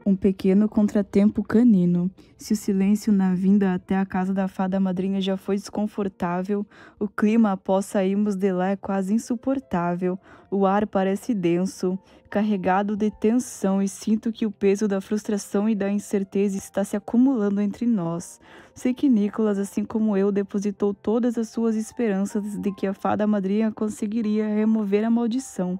Um pequeno contratempo canino. Se o silêncio na vinda até a casa da fada madrinha já foi desconfortável, o clima após sairmos de lá é quase insuportável. O ar parece denso, carregado de tensão, e sinto que o peso da frustração e da incerteza está se acumulando entre nós. Sei que Nicholas, assim como eu, depositou todas as suas esperanças de que a fada madrinha conseguiria remover a maldição.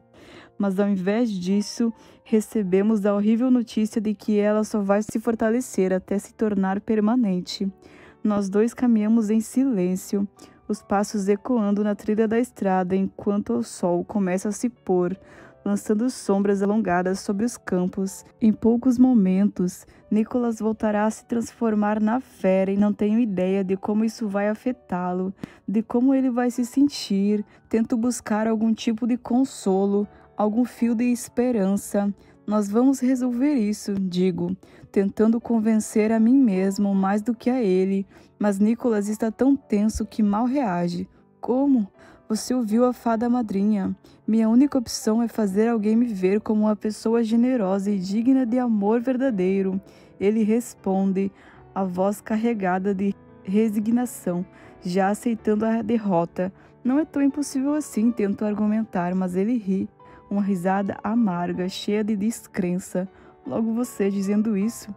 Mas ao invés disso, recebemos a horrível notícia de que ela só vai se fortalecer até se tornar permanente. Nós dois caminhamos em silêncio, os passos ecoando na trilha da estrada enquanto o sol começa a se pôr, lançando sombras alongadas sobre os campos. Em poucos momentos, Nicholas voltará a se transformar na fera e não tenho ideia de como isso vai afetá-lo, de como ele vai se sentir. Tento buscar algum tipo de consolo, algum fio de esperança. Nós vamos resolver isso, digo, tentando convencer a mim mesmo mais do que a ele, mas Nicholas está tão tenso que mal reage. Como? Você ouviu a fada madrinha. Minha única opção é fazer alguém me ver como uma pessoa generosa e digna de amor verdadeiro. Ele responde, a voz carregada de resignação, já aceitando a derrota. Não é tão impossível assim, tento argumentar, mas ele ri. Uma risada amarga, cheia de descrença. Logo você dizendo isso.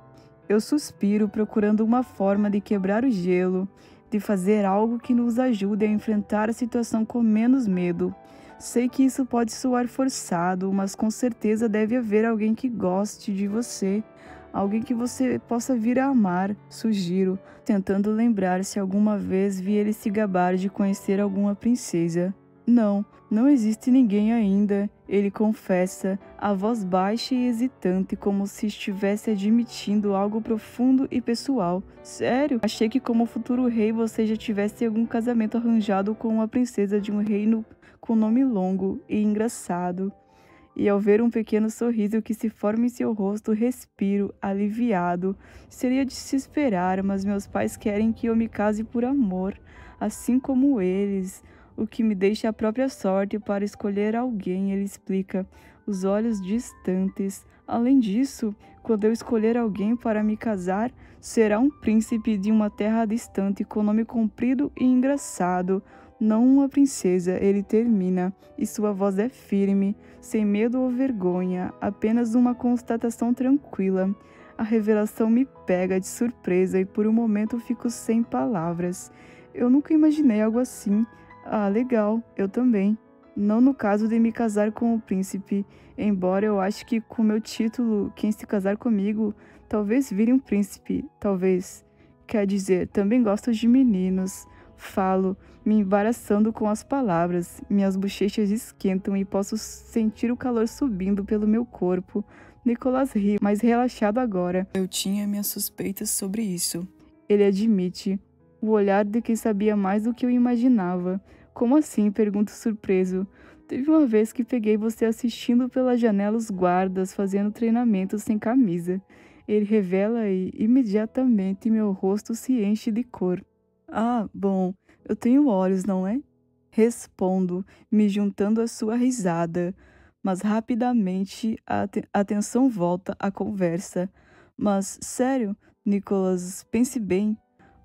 Eu suspiro, procurando uma forma de quebrar o gelo, de fazer algo que nos ajude a enfrentar a situação com menos medo. Sei que isso pode soar forçado, mas com certeza deve haver alguém que goste de você, alguém que você possa vir a amar, sugiro, tentando lembrar se alguma vez vi ele se gabar de conhecer alguma princesa. Não existe ninguém ainda, ele confessa, a voz baixa e hesitante, como se estivesse admitindo algo profundo e pessoal. Sério? Achei que como futuro rei você já tivesse algum casamento arranjado com uma princesa de um reino com nome longo e engraçado. E ao ver um pequeno sorriso que se forma em seu rosto, respiro, aliviado. Seria de se esperar, mas meus pais querem que eu me case por amor, assim como eles. O que me deixa a própria sorte para escolher alguém, ele explica, os olhos distantes. Além disso, quando eu escolher alguém para me casar, será um príncipe de uma terra distante com nome comprido e engraçado, não uma princesa, ele termina, e sua voz é firme, sem medo ou vergonha, apenas uma constatação tranquila. A revelação me pega de surpresa e por um momento fico sem palavras. Eu nunca imaginei algo assim. Ah, legal, eu também. Não no caso de me casar com o príncipe, embora eu ache que com meu título, quem se casar comigo, talvez vire um príncipe, talvez. Quer dizer, também gosto de meninos. Falo, me embaraçando com as palavras. Minhas bochechas esquentam e posso sentir o calor subindo pelo meu corpo. Nicholas ri, mas relaxado agora. Eu tinha minhas suspeitas sobre isso. Ele admite, o olhar de quem sabia mais do que eu imaginava. Como assim? Pergunto surpreso. Teve uma vez que peguei você assistindo pela janela os guardas fazendo treinamento sem camisa. Ele revela e imediatamente meu rosto se enche de cor. Ah, bom, eu tenho olhos, não é? Respondo, me juntando à sua risada. Mas rapidamente a atenção volta à conversa. Mas, sério, Nicholas, pense bem.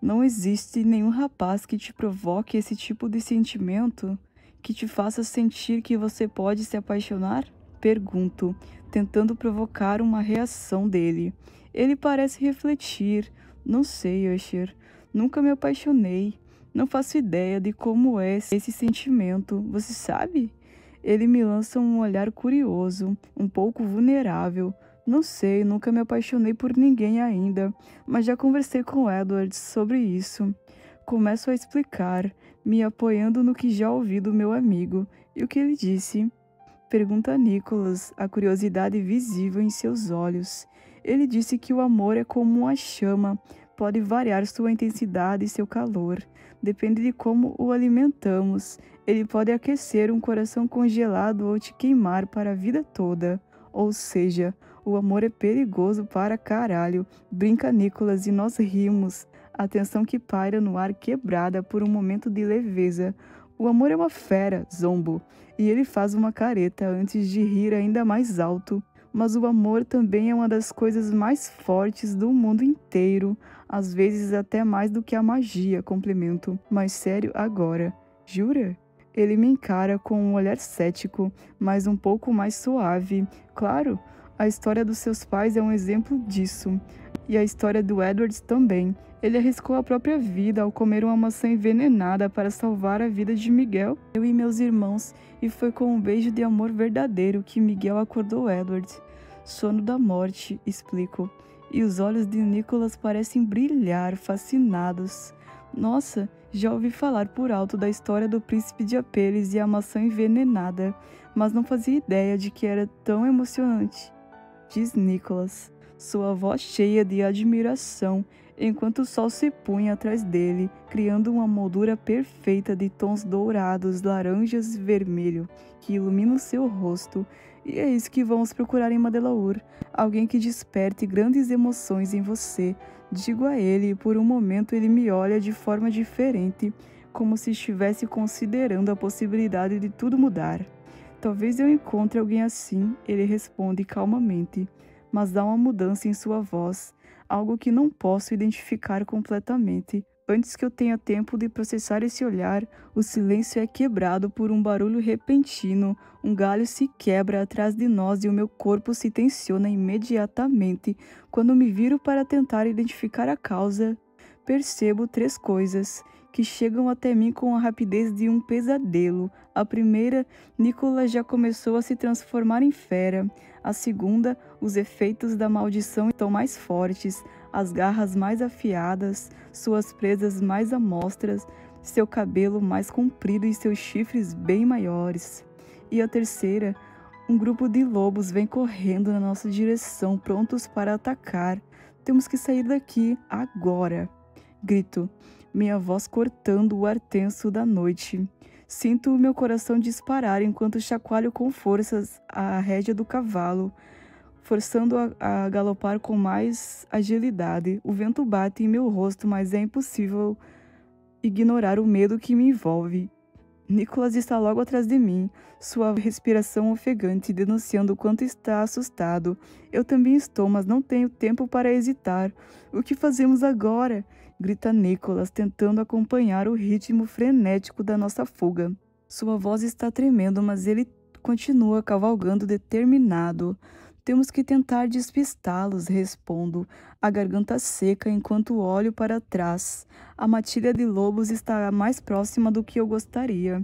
Não existe nenhum rapaz que te provoque esse tipo de sentimento, que te faça sentir que você pode se apaixonar? Pergunto, tentando provocar uma reação dele. Ele parece refletir. Não sei, Usher. Nunca me apaixonei. Não faço ideia de como é esse sentimento. Você sabe? Ele me lança um olhar curioso, um pouco vulnerável. Não sei, nunca me apaixonei por ninguém ainda, mas já conversei com Edward sobre isso. Começo a explicar, me apoiando no que já ouvi do meu amigo. E o que ele disse? Pergunta Nicholas, a curiosidade visível em seus olhos. Ele disse que o amor é como uma chama, pode variar sua intensidade e seu calor. Depende de como o alimentamos. Ele pode aquecer um coração congelado ou te queimar para a vida toda. Ou seja, o amor é perigoso para caralho, brinca Nicholas e nós rimos. A tensão que paira no ar quebrada por um momento de leveza. O amor é uma fera, zombo. E ele faz uma careta antes de rir ainda mais alto. mas o amor também é uma das coisas mais fortes do mundo inteiro, às vezes até mais do que a magia, complemento. Mas sério agora, jura? Ele me encara com um olhar cético, mas um pouco mais suave. Claro, a história dos seus pais é um exemplo disso. E a história do Edward também. Ele arriscou a própria vida ao comer uma maçã envenenada para salvar a vida de Miguel, eu e meus irmãos, e foi com um beijo de amor verdadeiro que Miguel acordou Edward. Sono da morte, explico. E os olhos de Nicholas parecem brilhar, fascinados. Nossa, já ouvi falar por alto da história do príncipe de Apeles e a maçã envenenada, mas não fazia ideia de que era tão emocionante, diz Nicholas, sua voz cheia de admiração, enquanto o sol se punha atrás dele, criando uma moldura perfeita de tons dourados, laranjas e vermelho, que iluminam seu rosto. E é isso que vamos procurar em Madelaur, alguém que desperte grandes emoções em você. Digo a ele, e por um momento ele me olha de forma diferente, como se estivesse considerando a possibilidade de tudo mudar. Talvez eu encontre alguém assim, ele responde calmamente, mas há uma mudança em sua voz, algo que não posso identificar completamente. Antes que eu tenha tempo de processar esse olhar, o silêncio é quebrado por um barulho repentino. Um galho se quebra atrás de nós e o meu corpo se tensiona imediatamente. Quando me viro para tentar identificar a causa, percebo 3 coisas que chegam até mim com a rapidez de um pesadelo. A primeira, Nicholas já começou a se transformar em fera. A segunda, os efeitos da maldição estão mais fortes, as garras mais afiadas, suas presas mais à mostras, seu cabelo mais comprido e seus chifres bem maiores. E a terceira, um grupo de lobos vem correndo na nossa direção, prontos para atacar. Temos que sair daqui agora. Grito, minha voz cortando o ar tenso da noite. Sinto o meu coração disparar enquanto chacoalho com forças a rédea do cavalo, forçando a galopar com mais agilidade. O vento bate em meu rosto, mas é impossível ignorar o medo que me envolve. Nicholas está logo atrás de mim, sua respiração ofegante, denunciando o quanto está assustado. Eu também estou, mas não tenho tempo para hesitar. O que fazemos agora? Grita Nicholas, tentando acompanhar o ritmo frenético da nossa fuga. Sua voz está tremendo, mas ele continua cavalgando determinado. Temos que tentar despistá-los, respondo, a garganta seca enquanto olho para trás. A matilha de lobos está mais próxima do que eu gostaria.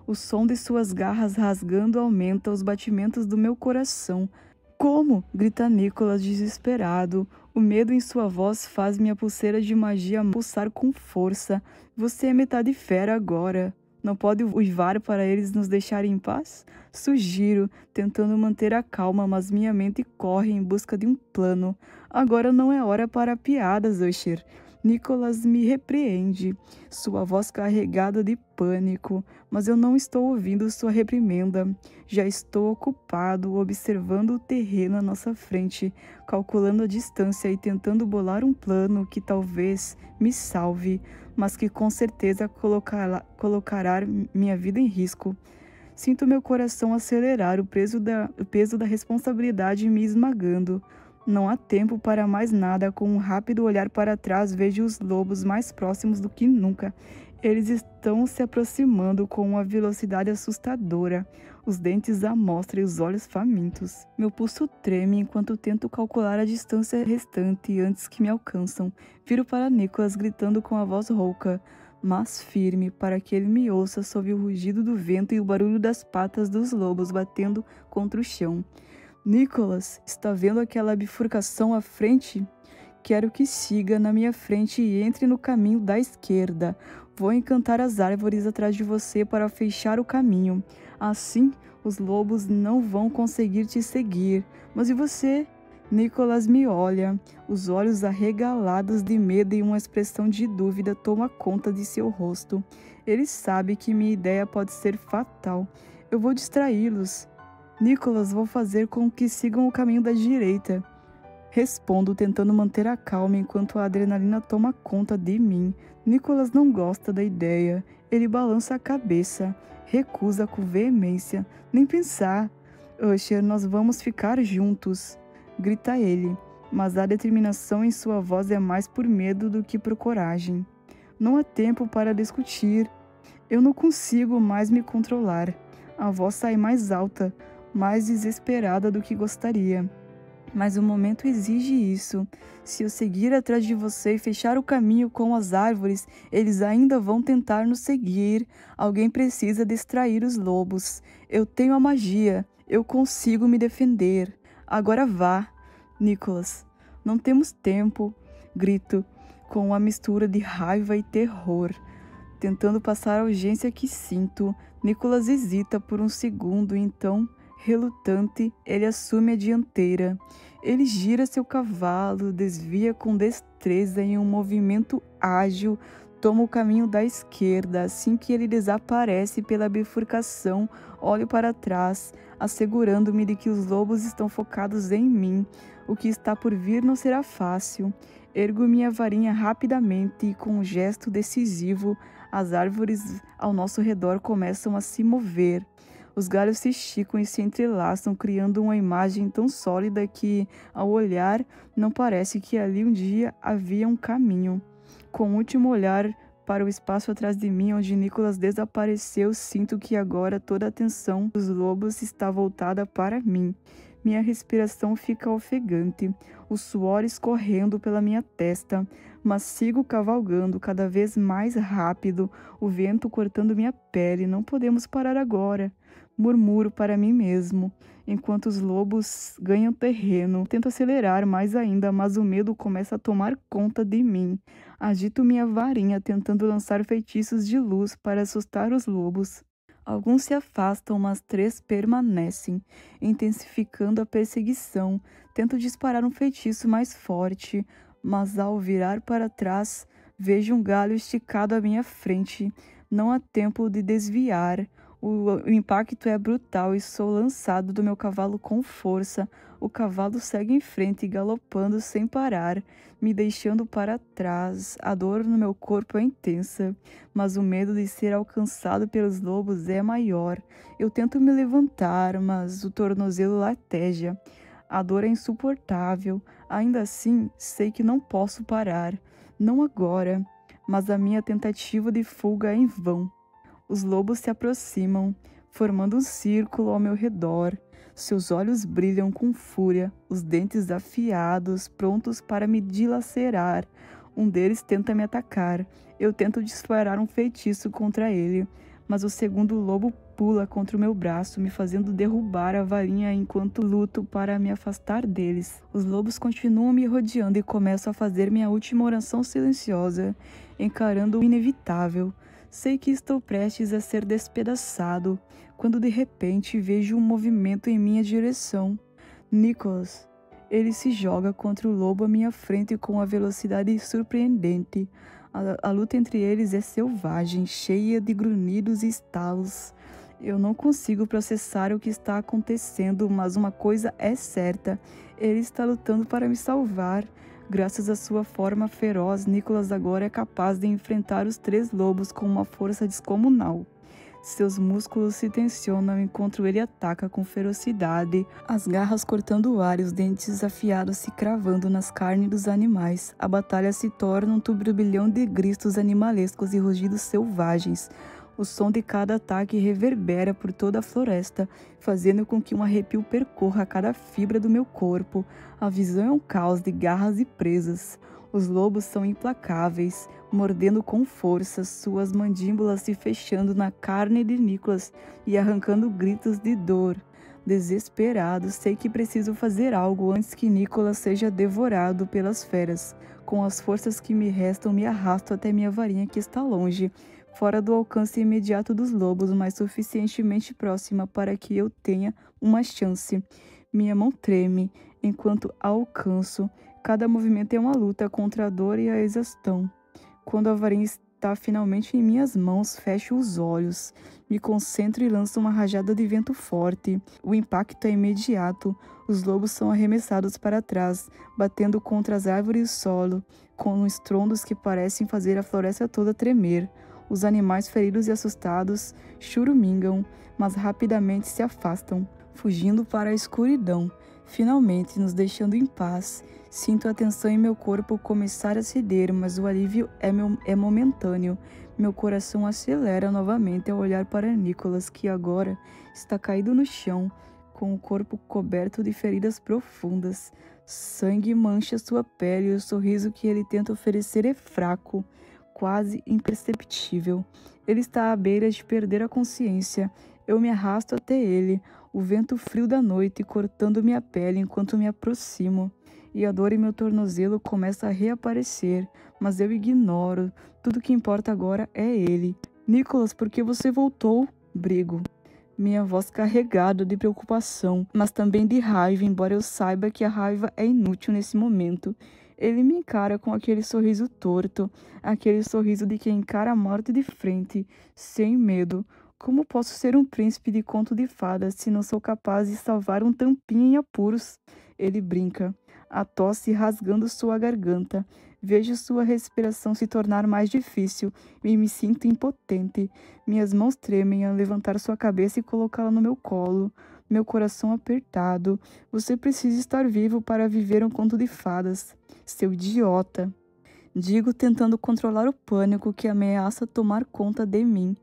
O som de suas garras rasgando aumenta os batimentos do meu coração. Como? Grita Nicholas desesperado. O medo em sua voz faz minha pulseira de magia pulsar com força. Você é metade fera agora. Não pode uivar para eles nos deixarem em paz? Sugiro, tentando manter a calma, mas minha mente corre em busca de um plano. Agora não é hora para piadas, Usher. Nicholas me repreende, sua voz carregada de pânico, mas eu não estou ouvindo sua reprimenda. Já estou ocupado observando o terreno à nossa frente, calculando a distância e tentando bolar um plano que talvez me salve, mas que com certeza colocará minha vida em risco. Sinto meu coração acelerar, o peso da responsabilidade me esmagando. Não há tempo para mais nada. Com um rápido olhar para trás, vejo os lobos mais próximos do que nunca. Eles estão se aproximando com uma velocidade assustadora, os dentes à mostra e os olhos famintos. Meu pulso treme enquanto tento calcular a distância restante antes que me alcançam. Viro para Nicholas gritando com a voz rouca, mas firme, para que ele me ouça sob o rugido do vento e o barulho das patas dos lobos batendo contra o chão. Nicholas, está vendo aquela bifurcação à frente? Quero que siga na minha frente e entre no caminho da esquerda. Vou encantar as árvores atrás de você para fechar o caminho. Assim, os lobos não vão conseguir te seguir. Mas e você? Nicholas me olha, os olhos arregalados de medo e uma expressão de dúvida toma conta de seu rosto. Ele sabe que minha ideia pode ser fatal. Eu vou distraí-los. Nicholas, vou fazer com que sigam o caminho da direita. Respondo, tentando manter a calma enquanto a adrenalina toma conta de mim. Nicholas não gosta da ideia. Ele balança a cabeça, recusa com veemência. Nem pensar. Usher, nós vamos ficar juntos, grita ele, mas a determinação em sua voz é mais por medo do que por coragem. Não há tempo para discutir. Eu não consigo mais me controlar. A voz sai mais alta, mais desesperada do que gostaria. Mas o momento exige isso. Se eu seguir atrás de você e fechar o caminho com as árvores, eles ainda vão tentar nos seguir. Alguém precisa distrair os lobos. Eu tenho a magia. Eu consigo me defender. Agora vá, Nicholas. Não temos tempo, grito, com uma mistura de raiva e terror. Tentando passar a urgência que sinto, Nicholas hesita por um segundo, então, relutante, ele assume a dianteira. Ele gira seu cavalo, desvia com destreza em um movimento ágil, toma o caminho da esquerda. Assim que ele desaparece pela bifurcação, olho para trás, assegurando-me de que os lobos estão focados em mim. O que está por vir não será fácil. Ergo minha varinha rapidamente e, com um gesto decisivo, as árvores ao nosso redor começam a se mover. Os galhos se esticam e se entrelaçam, criando uma imagem tão sólida que, ao olhar, não parece que ali um dia havia um caminho. Com o último olhar para o espaço atrás de mim, onde Nicholas desapareceu, sinto que agora toda a atenção dos lobos está voltada para mim. Minha respiração fica ofegante, o suor escorrendo pela minha testa, mas sigo cavalgando cada vez mais rápido, o vento cortando minha pele. Não podemos parar agora, murmuro para mim mesmo, enquanto os lobos ganham terreno. Tento acelerar mais ainda, mas o medo começa a tomar conta de mim. Agito minha varinha, tentando lançar feitiços de luz para assustar os lobos. Alguns se afastam, mas 3 permanecem, intensificando a perseguição. Tento disparar um feitiço mais forte, mas ao virar para trás, vejo um galho esticado à minha frente. Não há tempo de desviar. O impacto é brutal e sou lançado do meu cavalo com força. O cavalo segue em frente, galopando sem parar, me deixando para trás. A dor no meu corpo é intensa, mas o medo de ser alcançado pelos lobos é maior. Eu tento me levantar, mas o tornozelo lateja. A dor é insuportável. Ainda assim, sei que não posso parar. Não agora, mas a minha tentativa de fuga é em vão. Os lobos se aproximam, formando um círculo ao meu redor. Seus olhos brilham com fúria, os dentes afiados, prontos para me dilacerar. Um deles tenta me atacar. Eu tento disparar um feitiço contra ele, mas o segundo lobo pula contra o meu braço, me fazendo derrubar a varinha enquanto luto para me afastar deles. Os lobos continuam me rodeando e começo a fazer minha última oração silenciosa, encarando o inevitável. Sei que estou prestes a ser despedaçado, quando de repente vejo um movimento em minha direção. Nicholas. Ele se joga contra o lobo à minha frente com uma velocidade surpreendente. A luta entre eles é selvagem, cheia de grunhidos e estalos. Eu não consigo processar o que está acontecendo, mas uma coisa é certa: ele está lutando para me salvar. Graças à sua forma feroz, Nicholas agora é capaz de enfrentar os 3 lobos com uma força descomunal. Seus músculos se tensionam enquanto ele ataca com ferocidade, as garras cortando o ar e os dentes afiados se cravando nas carnes dos animais. A batalha se torna um turbilhão de gritos animalescos e rugidos selvagens. O som de cada ataque reverbera por toda a floresta, fazendo com que um arrepio percorra cada fibra do meu corpo. A visão é um caos de garras e presas. Os lobos são implacáveis, mordendo com força, suas mandíbulas se fechando na carne de Nicholas e arrancando gritos de dor. Desesperado, sei que preciso fazer algo antes que Nicholas seja devorado pelas feras. Com as forças que me restam, me arrasto até minha varinha que está longe, fora do alcance imediato dos lobos, mas suficientemente próxima para que eu tenha uma chance. Minha mão treme enquanto a alcanço. Cada movimento é uma luta contra a dor e a exaustão. Quando a varinha está finalmente em minhas mãos, fecho os olhos, me concentro e lanço uma rajada de vento forte. O impacto é imediato. Os lobos são arremessados para trás, batendo contra as árvores e o solo, com estrondos que parecem fazer a floresta toda tremer. Os animais feridos e assustados churumingam, mas rapidamente se afastam. fugindo para a escuridão, finalmente nos deixando em paz. Sinto a tensão em meu corpo começar a ceder, mas o alívio é momentâneo. Meu coração acelera novamente ao olhar para Nicholas, que agora está caído no chão, com o corpo coberto de feridas profundas. Sangue mancha sua pele e o sorriso que ele tenta oferecer é fraco, quase imperceptível. Ele está à beira de perder a consciência. Eu me arrasto até ele, o vento frio da noite cortando minha pele enquanto me aproximo. E a dor em meu tornozelo começa a reaparecer, mas eu ignoro. Tudo que importa agora é ele. Nicholas, por que você voltou? Brigo. Minha voz carregada de preocupação, mas também de raiva, embora eu saiba que a raiva é inútil nesse momento. Ele me encara com aquele sorriso torto, aquele sorriso de quem encara a morte de frente, sem medo. Como posso ser um príncipe de conto de fadas se não sou capaz de salvar um tampinha em apuros? Ele brinca, a tosse rasgando sua garganta. Vejo sua respiração se tornar mais difícil e me sinto impotente. Minhas mãos tremem ao levantar sua cabeça e colocá-la no meu colo. Meu coração apertado. Você precisa estar vivo para viver um conto de fadas. Seu idiota. Digo tentando controlar o pânico que ameaça tomar conta de mim.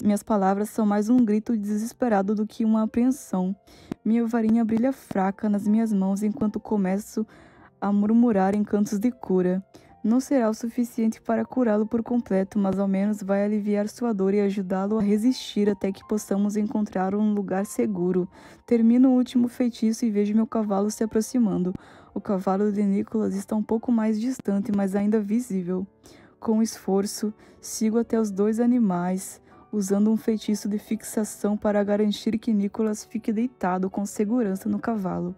Minhas palavras são mais um grito desesperado do que uma apreensão. Minha varinha brilha fraca nas minhas mãos enquanto começo a murmurar em cantos de cura. Não será o suficiente para curá-lo por completo, mas ao menos vai aliviar sua dor e ajudá-lo a resistir até que possamos encontrar um lugar seguro. Termino o último feitiço e vejo meu cavalo se aproximando. O cavalo de Nicholas está um pouco mais distante, mas ainda visível. Com esforço, sigo até os dois animais, usando um feitiço de fixação para garantir que Nicholas fique deitado com segurança no cavalo.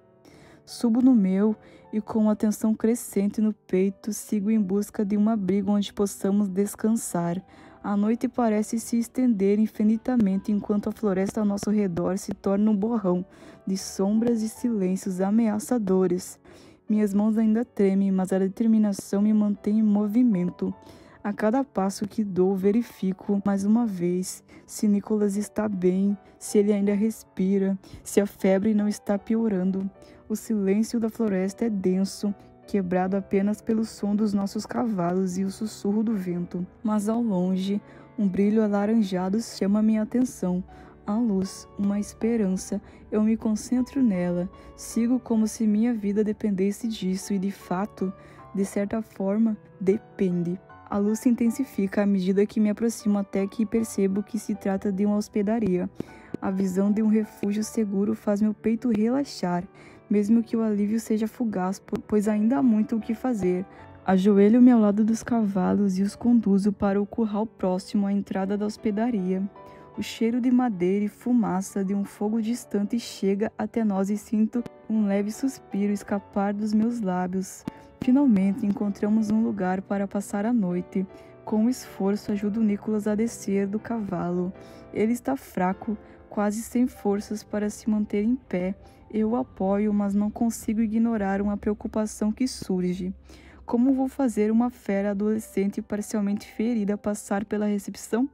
Subo no meu e, com uma tensão crescente no peito, sigo em busca de um abrigo onde possamos descansar. A noite parece se estender infinitamente enquanto a floresta ao nosso redor se torna um borrão de sombras e silêncios ameaçadores. Minhas mãos ainda tremem, mas a determinação me mantém em movimento. A cada passo que dou, verifico mais uma vez se Nicholas está bem, se ele ainda respira, se a febre não está piorando. O silêncio da floresta é denso, quebrado apenas pelo som dos nossos cavalos e o sussurro do vento. Mas ao longe, um brilho alaranjado chama minha atenção. A luz, uma esperança, eu me concentro nela, sigo como se minha vida dependesse disso e, de fato, de certa forma, depende. A luz se intensifica à medida que me aproximo até que percebo que se trata de uma hospedaria. A visão de um refúgio seguro faz meu peito relaxar, mesmo que o alívio seja fugaz, pois ainda há muito o que fazer. Ajoelho-me ao lado dos cavalos e os conduzo para o curral próximo à entrada da hospedaria. O cheiro de madeira e fumaça de um fogo distante chega até nós e sinto um leve suspiro escapar dos meus lábios. Finalmente encontramos um lugar para passar a noite. Com esforço ajudo Nicholas a descer do cavalo. Ele está fraco, quase sem forças para se manter em pé. Eu o apoio, mas não consigo ignorar uma preocupação que surge. Como vou fazer uma fera adolescente parcialmente ferida passar pela recepção?